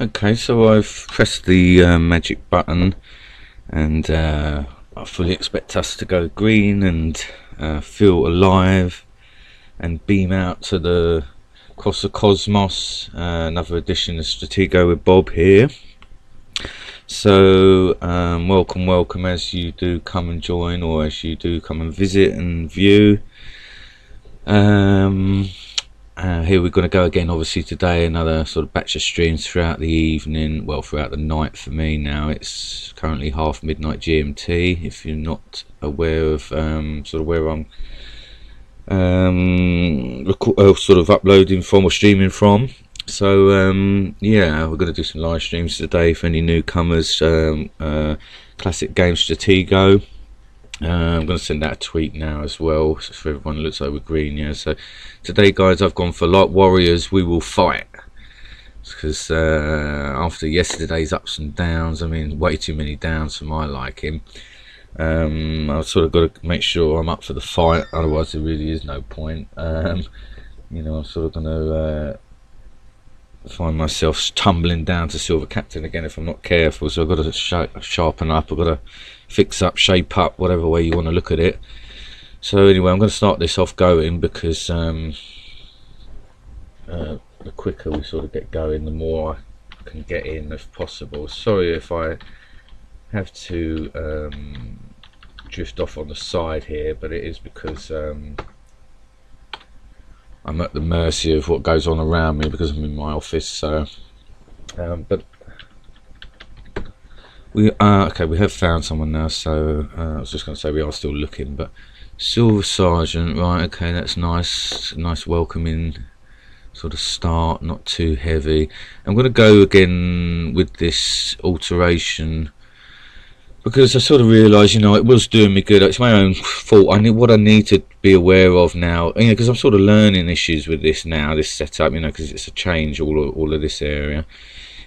Okay, so I've pressed the magic button, and I fully expect us to go green and feel alive and beam out to the across the cosmos. Another edition of Stratego with Bob here. So welcome as you do come and join, or as you do come and visit and view. Here we're going to go again, obviously today, another sort of batch of streams throughout the evening, well throughout the night for me now. It's currently half midnight GMT, if you're not aware of sort of where I'm sort of uploading from or streaming from. So yeah, we're going to do some live streams today for any newcomers. Classic game Stratego. I'm going to send out a tweet now as well for everyone who looks over green. Yeah, so today guys, I've gone for like warriors we will fight, because after yesterday's ups and downs, I mean way too many downs for my liking, I've sort of got to make sure I'm up for the fight, otherwise there really is no point. You know, I'm sort of going to find myself tumbling down to silver captain again if I'm not careful, so I've got to sharpen up, I've got to fix up, shape up, whatever way you want to look at it. So anyway, I'm going to start this off going, because the quicker we sort of get going, the more I can get in if possible. Sorry if I have to drift off on the side here, but it is because I'm at the mercy of what goes on around me, because I'm in my office. So but we okay, we have found someone now, so I was just going to say we are still looking. But Silver Sergeant, right, okay, that's nice welcoming sort of start, not too heavy. I'm going to go again with this alteration, because I sort of realised, you know, it was doing me good. It's my own fault. I need what I need to be aware of now, you know, because I'm sort of learning issues with this now, this setup, you know, because it's a change, all of this area.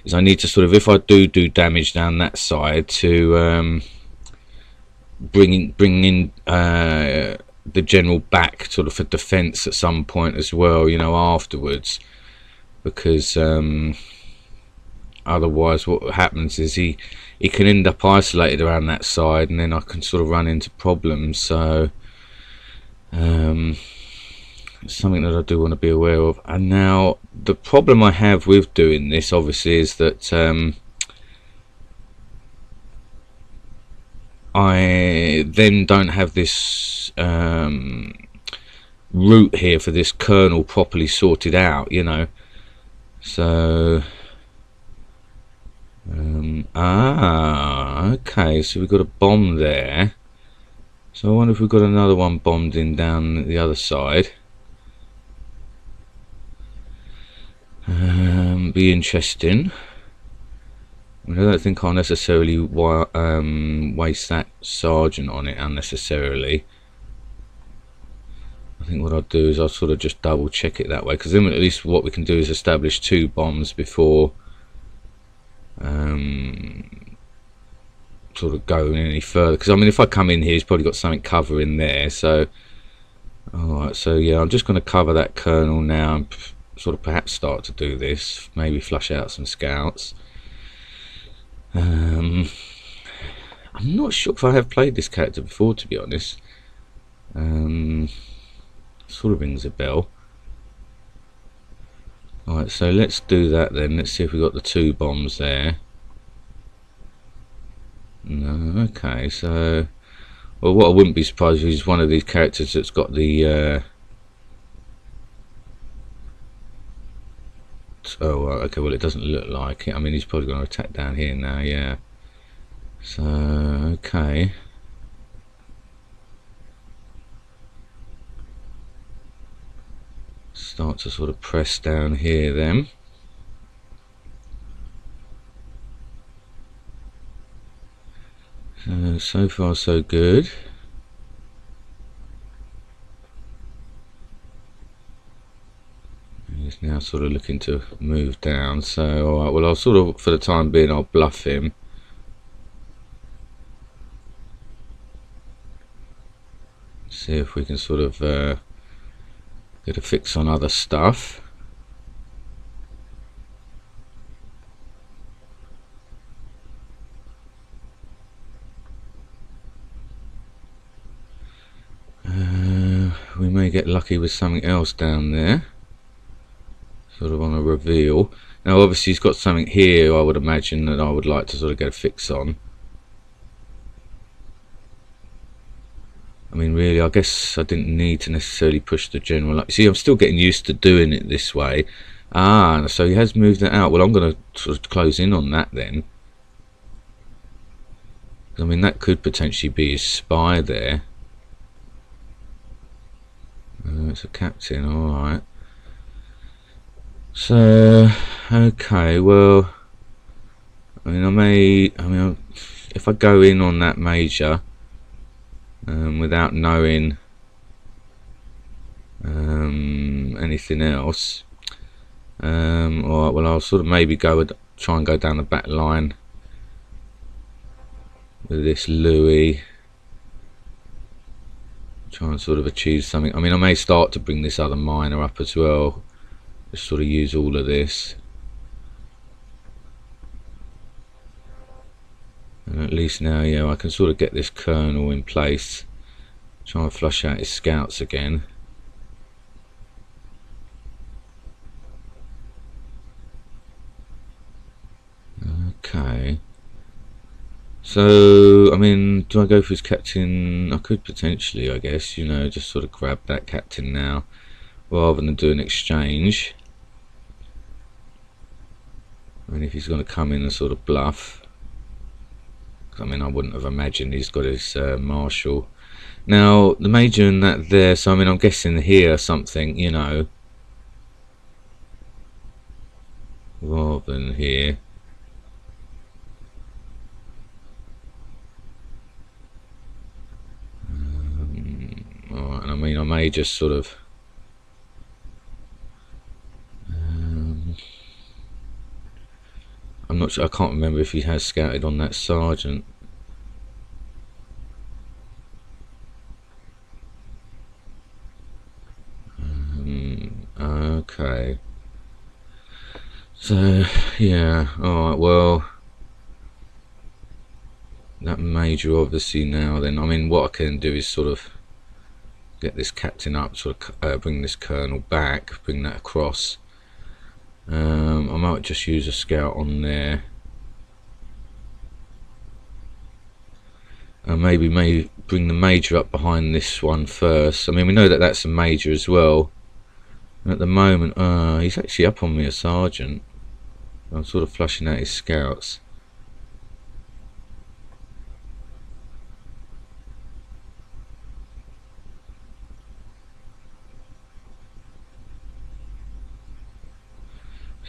Is I need to sort of, if I do damage down that side, to bring in the general back sort of for defence at some point as well, you know, afterwards, because otherwise what happens is he can end up isolated around that side, and then I can sort of run into problems. So it's something that I do want to be aware of. And now the problem I have with doing this obviously is that I then don't have this route here for this kernel properly sorted out, you know. So okay, so we've got a bomb there, so I wonder if we've got another one bombed in down the other side. Be interesting. I mean, I don't think I'll necessarily waste that sergeant on it unnecessarily. I think what I'll do is I'll sort of just double check it that way, because then at least what we can do is establish 2 bombs before sort of going any further. Because I mean, if I come in here, he's probably got something covering there. So alright, so yeah, I'm just going to cover that kernel now and sort of perhaps start to do this, maybe flush out some scouts. I'm not sure if I have played this character before, to be honest. Sort of rings a bell. Alright, so let's do that then. Let's see if we've got the 2 bombs there. No, okay, so well, what I wouldn't be surprised if he's one of these characters that's got the oh, okay, well, it doesn't look like it. I mean, he's probably going to attack down here now, yeah. So, okay. Start to sort of press down here then. So far so good. He's now sort of looking to move down, so alright, well, I'll sort of, for the time being, I'll bluff him. See if we can sort of get a fix on other stuff. may get lucky with something else down there, sort of on a reveal. Now obviously he's got something here I would imagine that I would like to sort of get a fix on. I mean really I guess I didn't need to necessarily push the general up. You see I'm still getting used to doing it this way. Ah, so he has moved that out. Well I'm going to sort of close in on that then. I mean that could potentially be his spy there. It's a captain, alright. So, okay, well, I mean, if I go in on that major without knowing anything else, alright, well, I'll sort of maybe try and go down the back line with this Louis. Try and sort of achieve something. I mean I may start to bring this other miner up as well, just sort of use all of this, and at least now yeah I can sort of get this colonel in place, try and flush out his scouts again. Okay, so I mean do I go for his captain? I could potentially, I guess, you know, just sort of grab that captain now rather than do an exchange. I mean if he's going to come in and sort of bluff, I mean I wouldn't have imagined he's got his marshal. Now the major and that there, so I mean I'm guessing here something, you know, rather than here. Alright, and I mean I may just sort of I'm not sure, I can't remember if he has scouted on that sergeant. Okay, so yeah, alright, well that major obviously now then, I mean what I can do is sort of get this captain up, sort of bring this colonel back, bring that across. I might just use a scout on there, and maybe bring the major up behind this one first. I mean we know that that's a major as well, and at the moment he's actually up on me a sergeant. I'm sort of flushing out his scouts.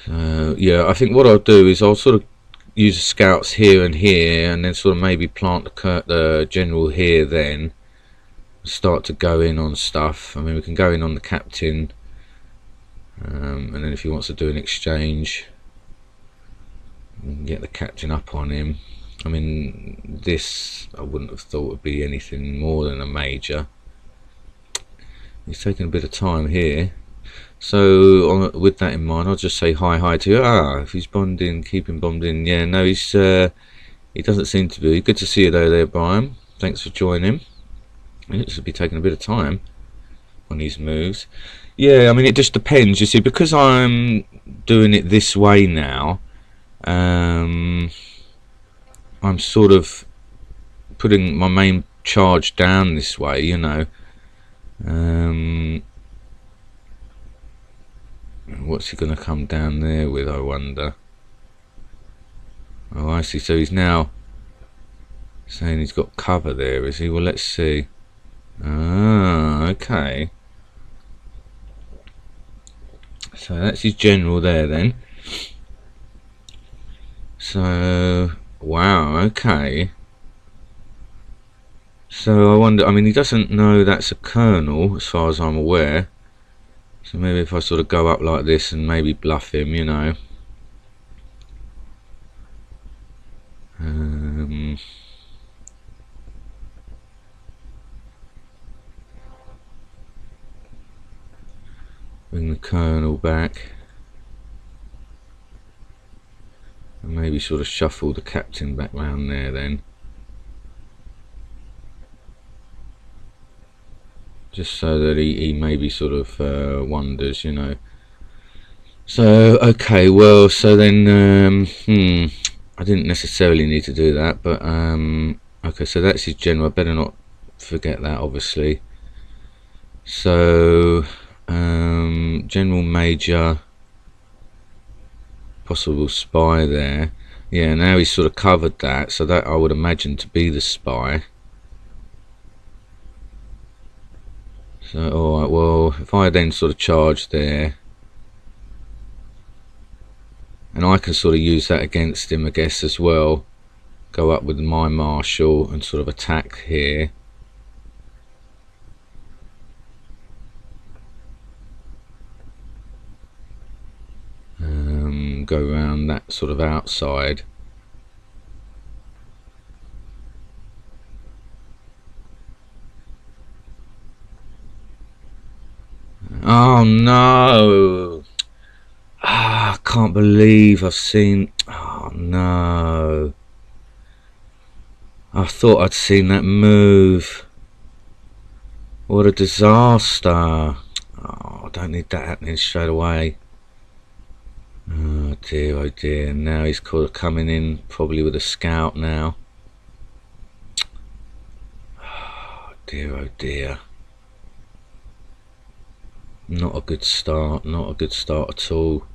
So yeah, I think what I'll do is I'll sort of use the scouts here and here, and then sort of maybe plant the general here, then start to go in on stuff. I mean we can go in on the captain, and then if he wants to do an exchange we can get the captain up on him. I mean this I wouldn't have thought would be anything more than a major. He's taking a bit of time here. So with that in mind, I'll just say hi to you. If he's bonding, keep him bombed in. Yeah, no, he doesn't seem to be. Good to see you though there, Brian. Thanks for joining. It should be taking a bit of time on these moves. Yeah, I mean it just depends. You see, because I'm doing it this way now, I'm sort of putting my main charge down this way, you know. What's he going to come down there with, I wonder? Oh, I see. So he's now saying he's got cover there, is he? Well, let's see. Ah, okay. So that's his general there then. So, wow, okay. So I wonder, I mean he doesn't know that's a colonel as far as I'm aware. So maybe if I sort of go up like this and maybe bluff him, you know. Bring the colonel back. And maybe sort of shuffle the captain back round there then. just so that he maybe sort of wonders, you know. So okay, well, so then I didn't necessarily need to do that, but okay, so that's his general. I better not forget that, obviously. So general, major, possible spy there. Yeah, now he's sort of covered that, so that I would imagine to be the spy. So alright, well, if I then sort of charge there, and I can sort of use that against him, I guess, as well. Go up with my marshal and sort of attack here. Go around that sort of outside. Oh no! Ah, I can't believe I've seen. Oh no! I thought I'd seen that move. What a disaster! Oh, I don't need that happening straight away. Oh dear, now he's coming in probably with a scout now. Oh dear. Not a good start, not a good start at all.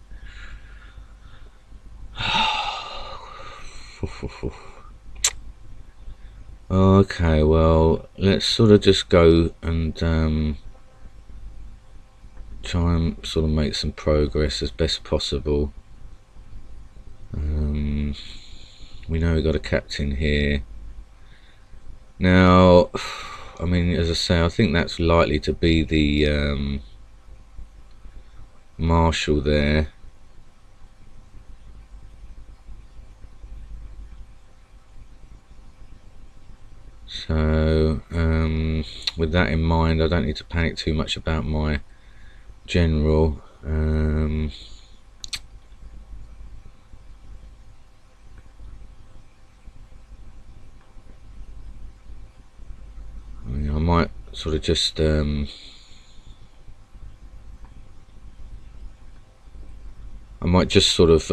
Okay, well, let's sort of just go and try and sort of make some progress as best possible. We know we got a captain here. Now, I mean, as I say, I think that's likely to be the marshal there. So with that in mind, I don't need to panic too much about my general. I might sort of just I might just sort of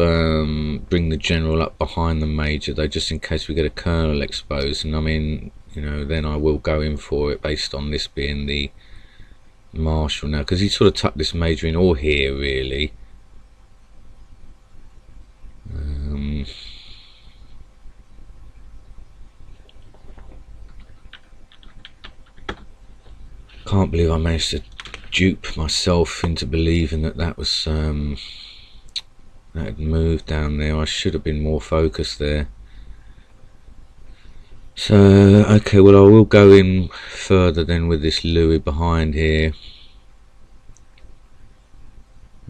bring the general up behind the major, though, just in case we get a colonel exposed. And I mean, you know, then I will go in for it based on this being the marshal now, because he sort of tucked this major in all here, really. Can't believe I managed to dupe myself into believing that that was that had moved down there. I should have been more focused there. So okay, well, I will go in further then with this Louis behind here.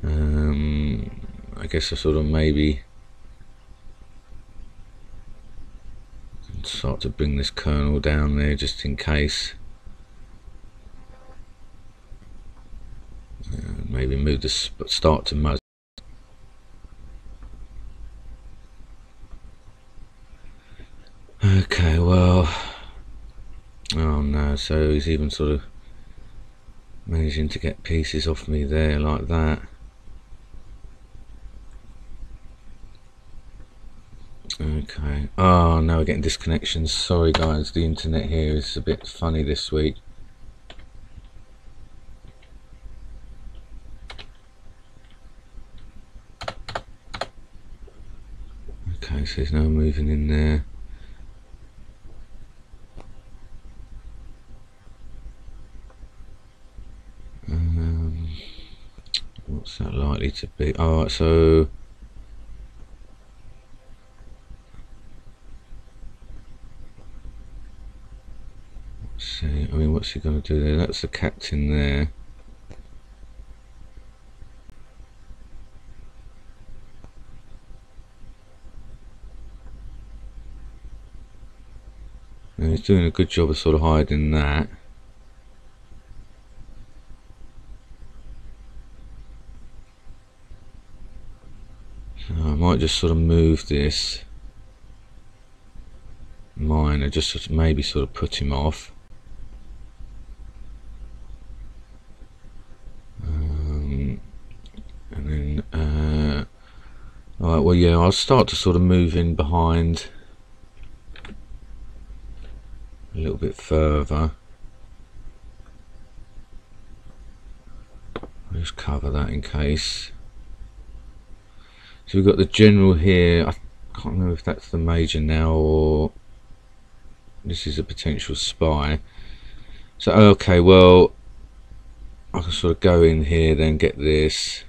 I guess I sort of maybe start to bring this colonel down there just in case. Maybe move the start to mud. Okay, well, oh no, so he's even sort of managing to get pieces off me there like that. Okay, oh no, we're getting disconnections. Sorry guys, the internet here is a bit funny this week. Okay, so he's now moving in there. What's that likely to be? Alright, so let's see, I mean, what's he going to do there? That's the captain there. And he's doing a good job of sort of hiding that. So I might just sort of move this miner just to maybe sort of put him off. well, yeah, I'll start to sort of move in behind a little bit further. I'll just cover that in case. So we've got the general here. I can't remember if that's the major now or this is a potential spy. So okay, well, I can sort of go in here, then get this.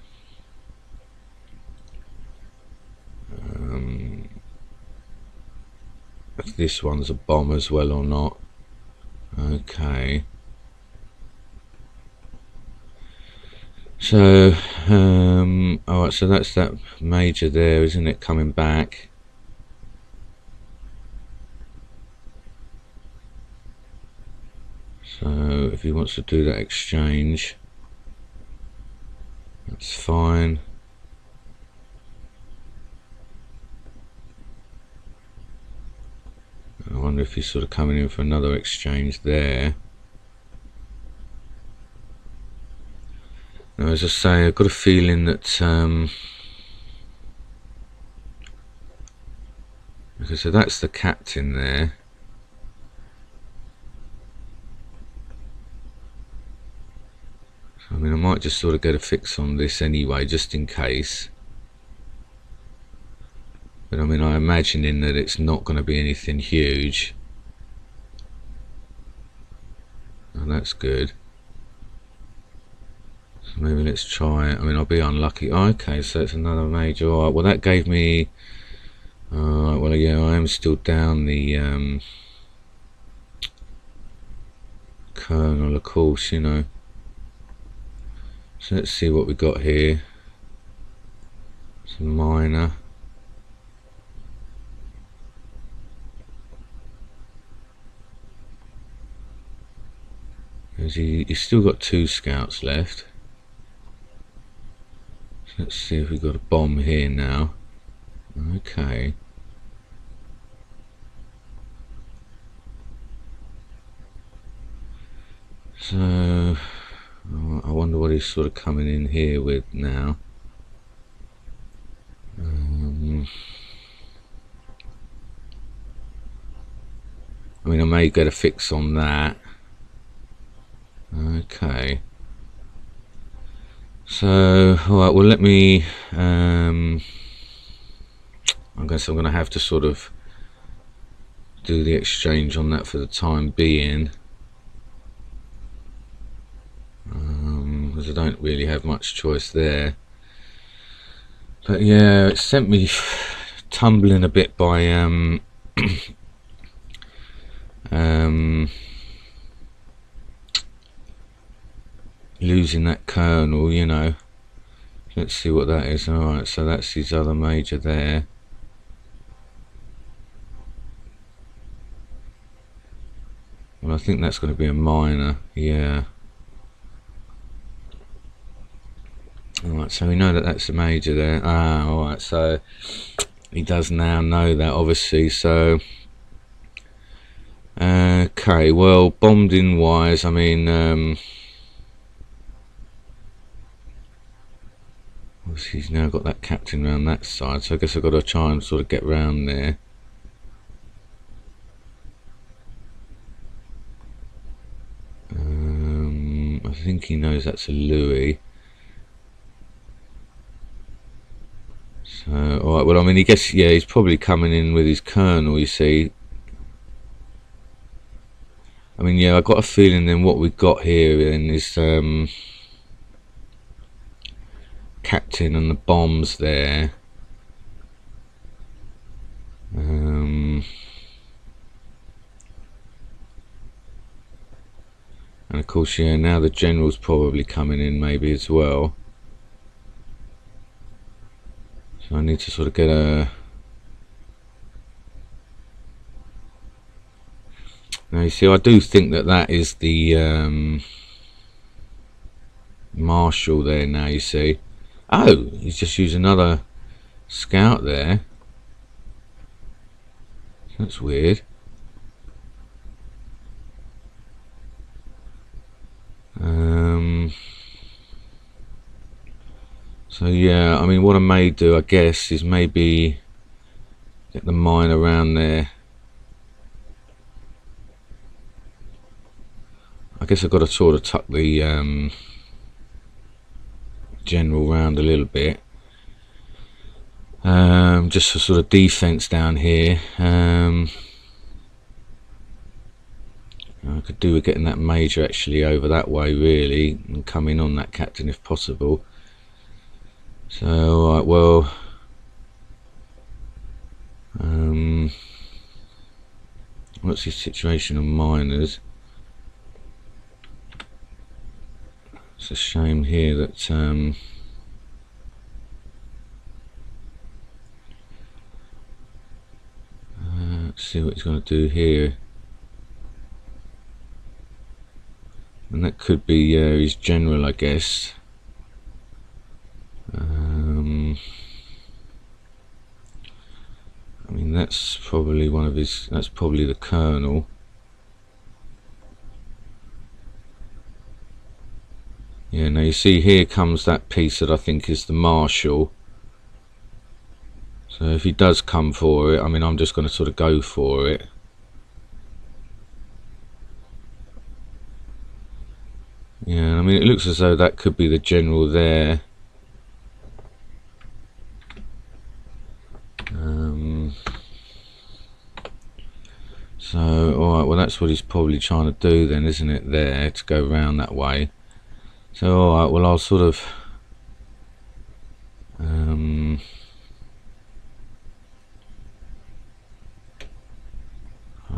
If this one's a bomb as well or not. Okay. So, alright, so that's that major there, isn't it, coming back? So, if he wants to do that exchange, that's fine. I wonder if he's sort of coming in for another exchange there. Now, as I say, I've got a feeling that because so that's the captain there. So, I mean, I might just sort of get a fix on this anyway, just in case. But I mean, I'm imagining that it's not going to be anything huge. And that's good. So maybe let's try it. I mean, I'll be unlucky. Oh, okay, so it's another major. Alright, well that gave me... Alright, well yeah, I am still down the kernel, of course, you know. So let's see what we got here. It's a minor. He's still got 2 scouts left. So let's see if we've got a bomb here now. Okay. So I wonder what he's sort of coming in here with now. I mean, I may get a fix on that. Okay. So, alright, well let me, I guess I'm going to have to sort of do the exchange on that for the time being. Because I don't really have much choice there. But yeah, it sent me tumbling a bit by, losing that kernel, you know. Let's see what that is. Alright, so that's his other major there. Well, I think that's going to be a minor, yeah. Alright, so we know that that's a major there. Ah, alright, so he does now know that, obviously, so... Okay, well, bombed in wise, I mean, obviously he's now got that captain around that side, so I guess I've got to try and sort of get round there. I think he knows that's a Louis. So, alright, well, I mean, he guess, yeah, he's probably coming in with his colonel, you see. I mean, yeah, I got a feeling then what we've got here then is captain and the bombs there. And of course, yeah, now the general's probably coming in maybe as well. So I need to sort of get a... Now you see, I do think that that is the marshal there now, you see. Oh, he's just used another scout there. That's weird. So yeah, I mean, what I may do, I guess, is maybe get the mine around there. I guess I've got to sort of tuck the general round a little bit, just for sort of defense down here. I could do with getting that major actually over that way really, and come in on that captain if possible. So alright, well, what's the situation on miners? It's a shame here that let's see what he's going to do here. And that could be his general, I guess. I mean, that's probably one of his, that's probably the colonel. Yeah, now you see here comes that piece that I think is the marshal. So if he does come for it, I mean, I'm just going to sort of go for it. Yeah, I mean, it looks as though that could be the general there. So, alright, well that's what he's probably trying to do then, isn't it, there, to go round that way. So, alright, well I'll sort of I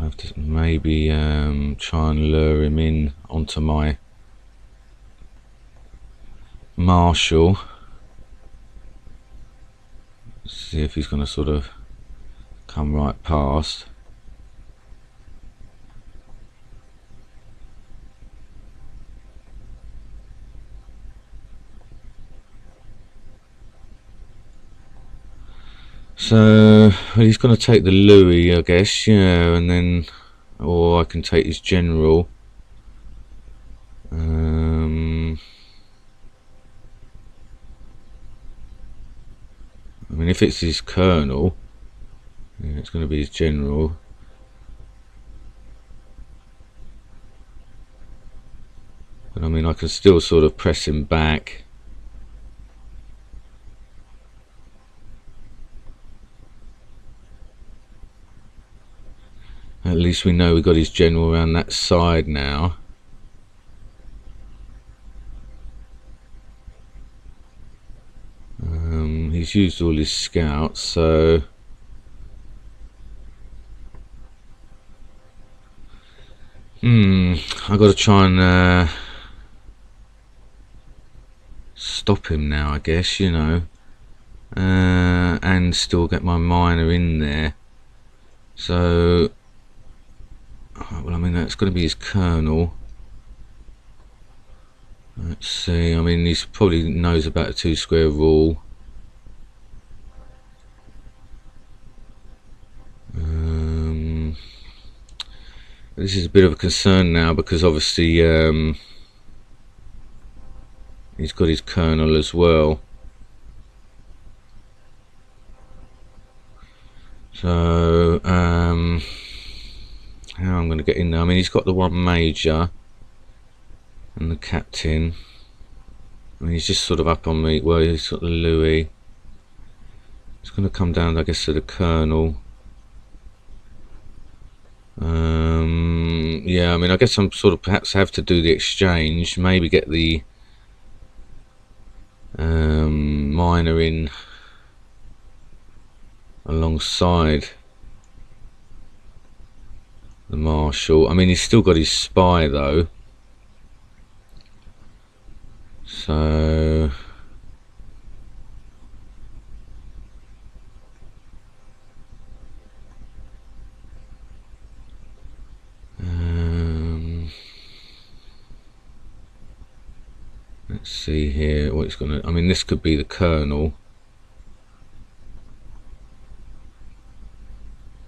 have to maybe try and lure him in onto my marshal. See if he's going to sort of come right past. So well, he's going to take the Louis, I guess, yeah, and then, or I can take his general. I mean, if it's his colonel, yeah, it's going to be his general. But I mean, I can still sort of press him back. At least we know we got his general around that side now. He's used all his scouts, so I've got to try and stop him now, I guess, you know, and still get my miner in there. So, well, I mean, that's going to be his colonel. Let's see, I mean, he probably knows about the 2 square rule. This is a bit of a concern now because obviously he's got his colonel as well. So how I'm going to get in there? I mean, he's got the 1 major and the captain. I mean, he's just sort of up on me. Well, he's got the Louis. It's going to come down, I guess, to the colonel. Yeah, I mean, I guess I'm sort of perhaps have to do the exchange, maybe get the miner in alongside the marshal. I mean, he's still got his spy though, so let's see here what it's gonna. I mean, this could be the colonel.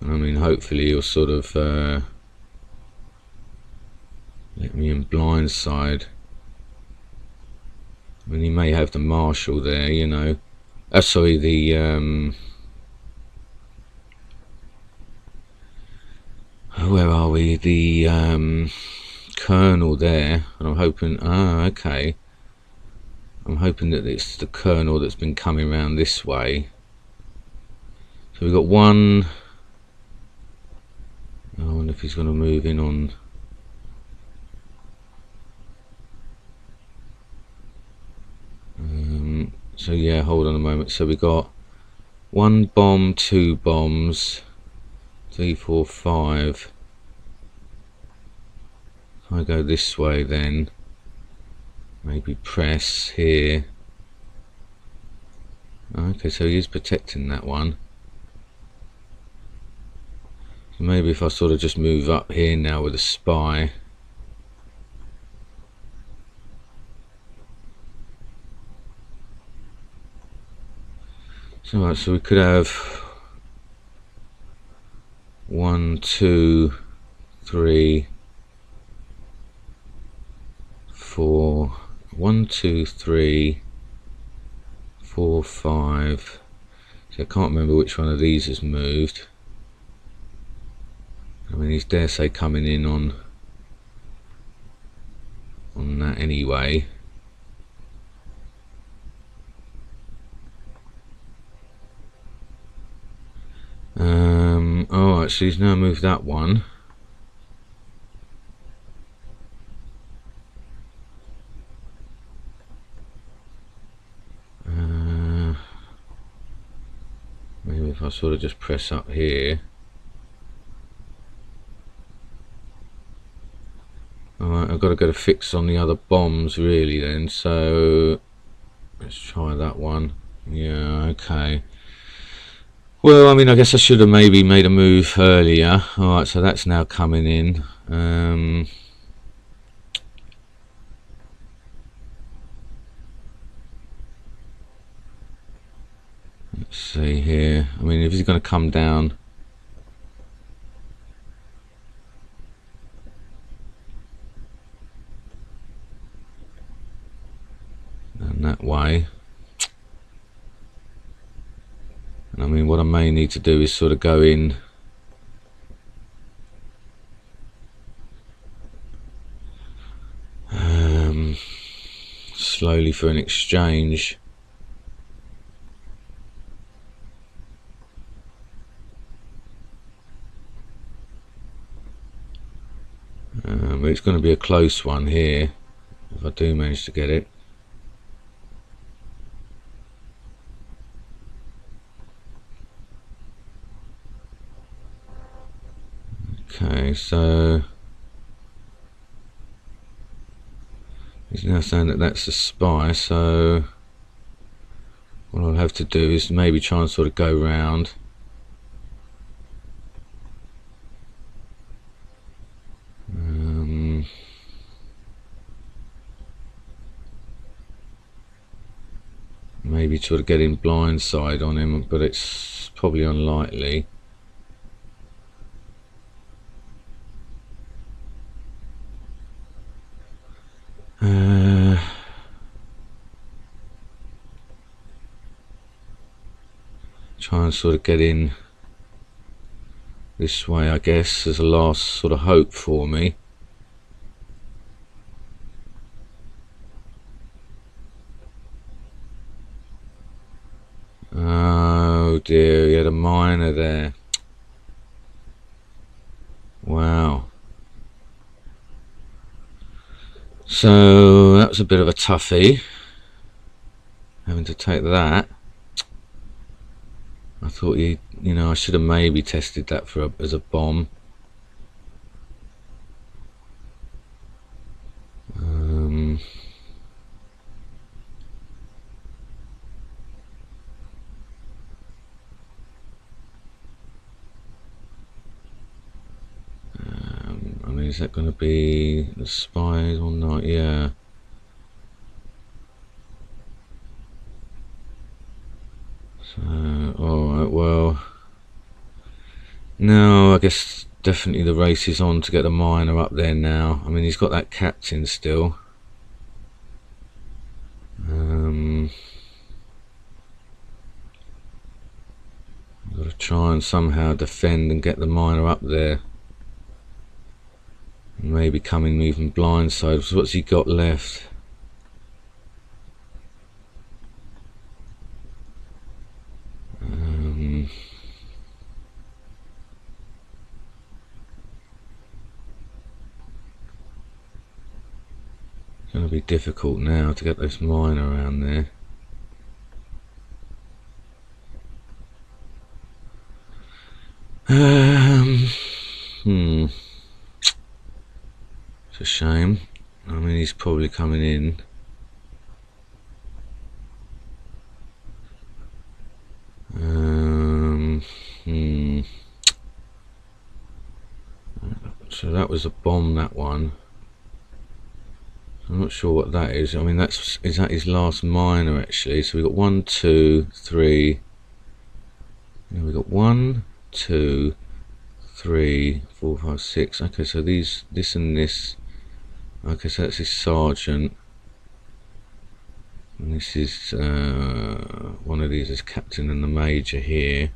I mean, hopefully he'll sort of let me in blindside. I mean, he may have the marshal there, you know. Sorry, the where are we? The colonel there, and I'm hoping. Ah, okay. I'm hoping that it's the colonel that's been coming around this way. So we've got one. I wonder if he's going to move in on. So yeah, hold on a moment. So we got 1 bomb, 2 bombs, 3, 4, 5. If I go this way, then maybe press here. Okay, so he is protecting that one. So maybe if I sort of just move up here now with a spy. So, so we could have 1, 2, 3, 4. 1, 2, 3, 4, 5. So I can't remember which one of these has moved. I mean, he's dare say coming in on that anyway. Alright, so he's now moved that one. Maybe if I sort of just press up here. Alright, I've got to get a fix on the other bombs really then, so let's try that one. Yeah, okay. Well, I mean, I guess I should have maybe made a move earlier. Alright, so that's now coming in. Let's see here. I mean, if he's going to come down. And that way. And I mean, what I may need to do is sort of go in. Slowly for an exchange. But it's going to be a close one here if I do manage to get it. Okay, so he's now saying that that's a spy, so what I'll have to do is maybe try and sort of go round. Maybe sort of get in blindside on him, but it's probably unlikely. Try and sort of get in this way, I guess, as a last sort of hope for me. Oh dear, he had a miner there. Wow. So that was a bit of a toughie, having to take that. I thought you know, I should have maybe tested that for as a bomb. I mean, is that going to be the spies or not? Yeah. So, alright, well, no, I guess definitely the race is on to get the miner up there now. I mean, he's got that captain still. try and somehow defend and get the miner up there. Maybe coming even blindside. So what's he got left? It's going to be difficult now to get this miner around there. It's a shame. I mean, he's probably coming in. So that was a bomb, that one. I'm not sure what that is. I mean, is that his last miner actually? So we got 1, 2, 3. And we got 1, 2, 3, 4, 5, 6. Okay, so this and this. Okay, so that's his sergeant. And this is one of these is captain and the major here.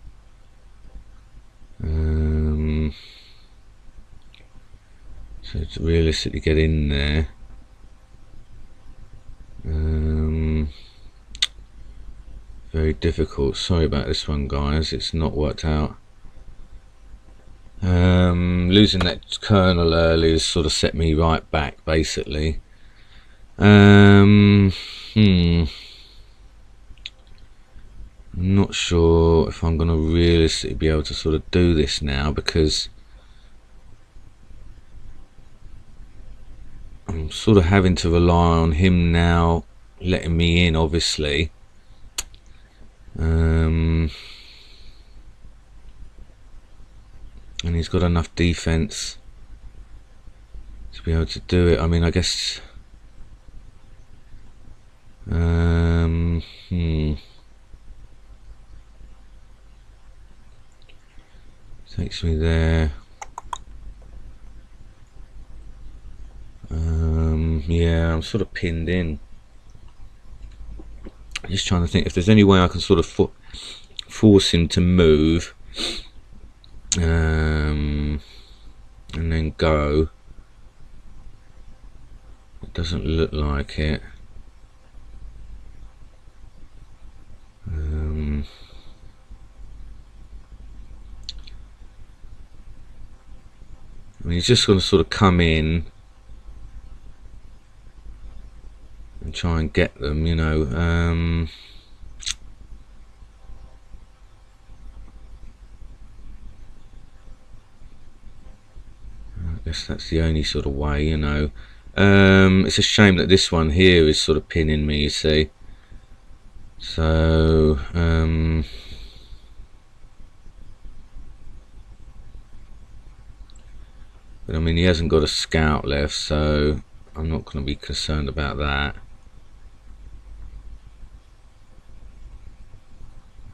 So to realistically get in there. Very difficult. Sorry about this one, guys. It's not worked out. Losing that colonel early has sort of set me right back, basically. I'm not sure if I'm going to realistically be able to sort of do this now, because I'm sort of having to rely on him now letting me in, obviously. And he's got enough defense to be able to do it. I mean, I guess takes me there. Yeah, I'm sort of pinned in. Just trying to think if there's any way I can sort of force him to move, and then go. It doesn't look like it. I mean, he's just going to sort of come in and try and get them, you know. I guess that's the only sort of way, you know. It's a shame that this one here is sort of pinning me, you see. So but I mean, he hasn't got a scout left, so I'm not going to be concerned about that.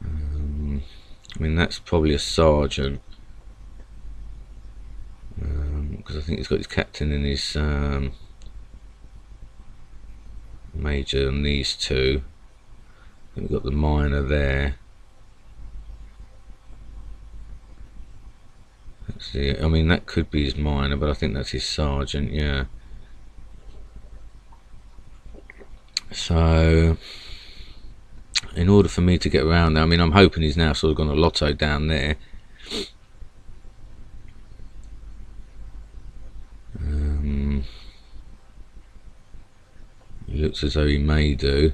I mean, that's probably a sergeant, because I think he's got his captain and his major and these two. I think we've got the miner there. That's the, I mean, that could be his miner, but I think that's his sergeant, yeah. So in order for me to get around there, I mean, I'm hoping he's now sort of gone a lotto down there. It looks as though he may do.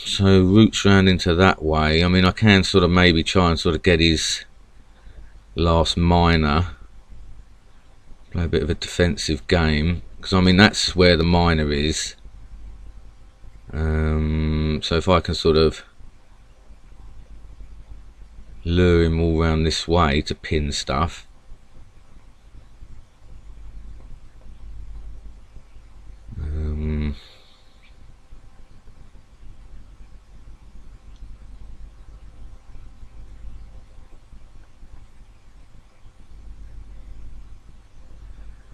So routes round into that way. I mean, I can sort of maybe try and sort of get his last miner, play a bit of a defensive game, because I mean, that's where the miner is. So if I can sort of lure him all round this way to pin stuff.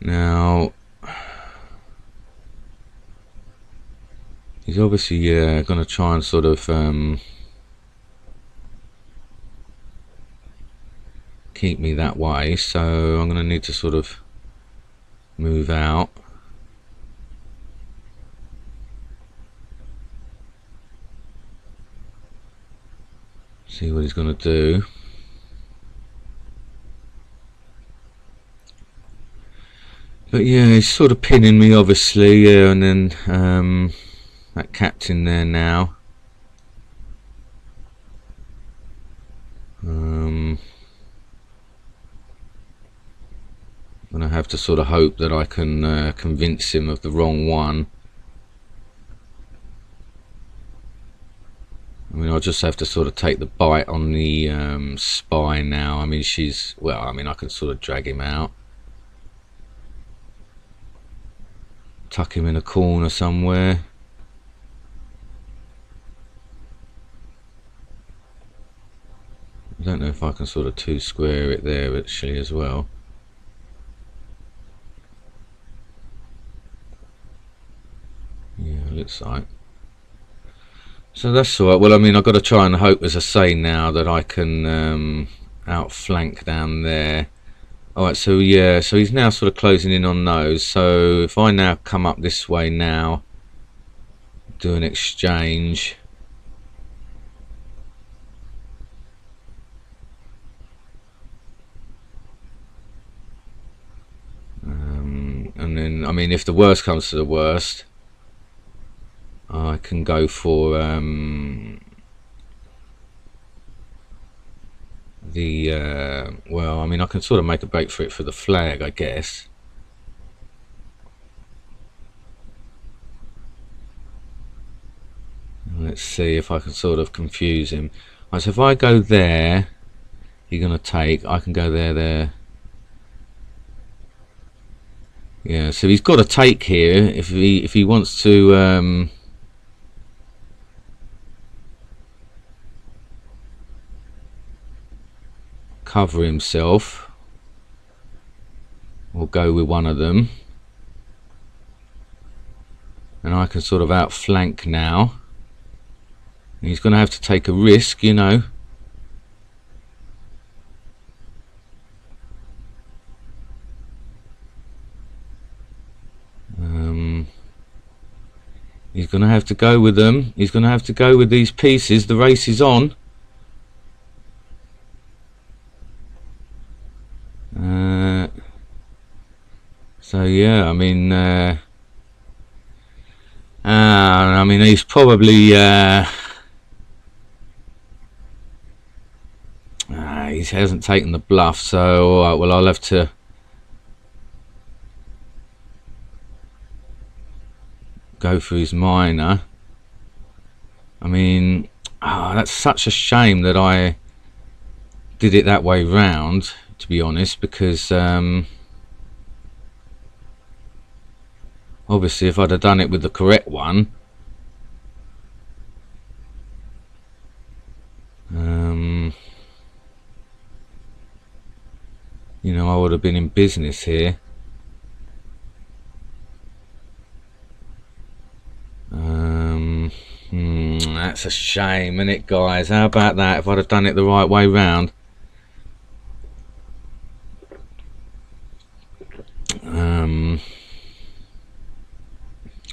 Now He's obviously going to try and sort of keep me that way, so I'm going to need to sort of move out. See what he's going to do. But yeah, he's sort of pinning me, obviously, yeah, and then that captain there now. I'm gonna have to sort of hope that I can convince him of the wrong one. I mean, I'll just have to sort of take the bite on the spy now. I mean, she's, well, I mean, I can sort of drag him out, tuck him in a corner somewhere. I don't know if I can sort of two square it there actually as well. Yeah, looks like. So that's alright. Well, I mean, I've got to try and hope, as I say now, that I can outflank down there. Alright, so yeah, so he's now sort of closing in on those. So if I now come up this way now, do an exchange. And then, I mean, if the worst comes to the worst, I can go for well, I mean, I can sort of make a break for it for the flag, I guess. Let's see if I can sort of confuse him. Right, so if I go there, he's gonna take. I can go there. Yeah, so he's got to take here if he wants to cover himself, or go with one of them, and I can sort of outflank now. And he's going to have to take a risk, you know. He's going to have to go with them. He's going to have to go with these pieces. The race is on. So yeah, I mean, he's probably he hasn't taken the bluff. So all right, well, I'll have to. Go for his minor. I mean, that's such a shame that I did it that way round, to be honest, because obviously if I'd have done it with the correct one, you know, I would have been in business here. That's a shame, isn't it, guys? How about that? If I'd have done it the right way round.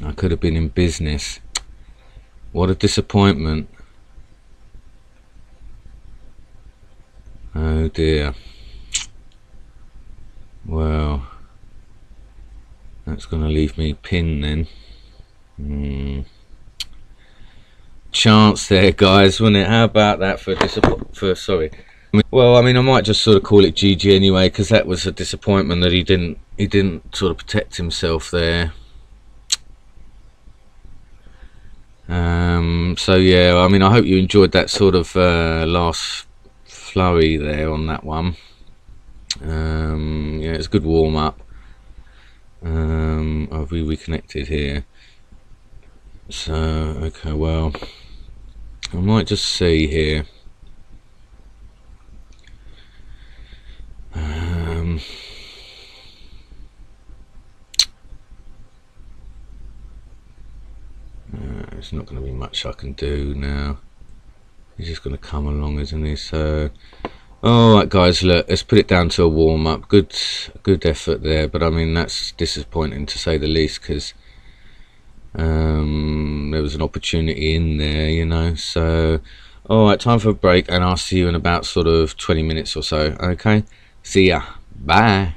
I could have been in business. What a disappointment. Oh dear. Well, that's going to leave me pinned then. Chance there, guys, wasn't it? How about that for sorry. Well, I mean, I might just sort of call it GG anyway, because that was a disappointment that he didn't sort of protect himself there. So yeah, I mean, I hope you enjoyed that sort of last flurry there on that one. Yeah, it's a good warm up. Have we reconnected here? So okay, well, I might just see here. there's not going to be much I can do now. He's just going to come along, isn't he? So, alright guys, look, let's put it down to a warm-up. Good effort there, but I mean, that's disappointing to say the least, because there was an opportunity in there, you know. So, alright, time for a break, and I'll see you in about sort of 20 minutes or so. Okay, see ya, bye.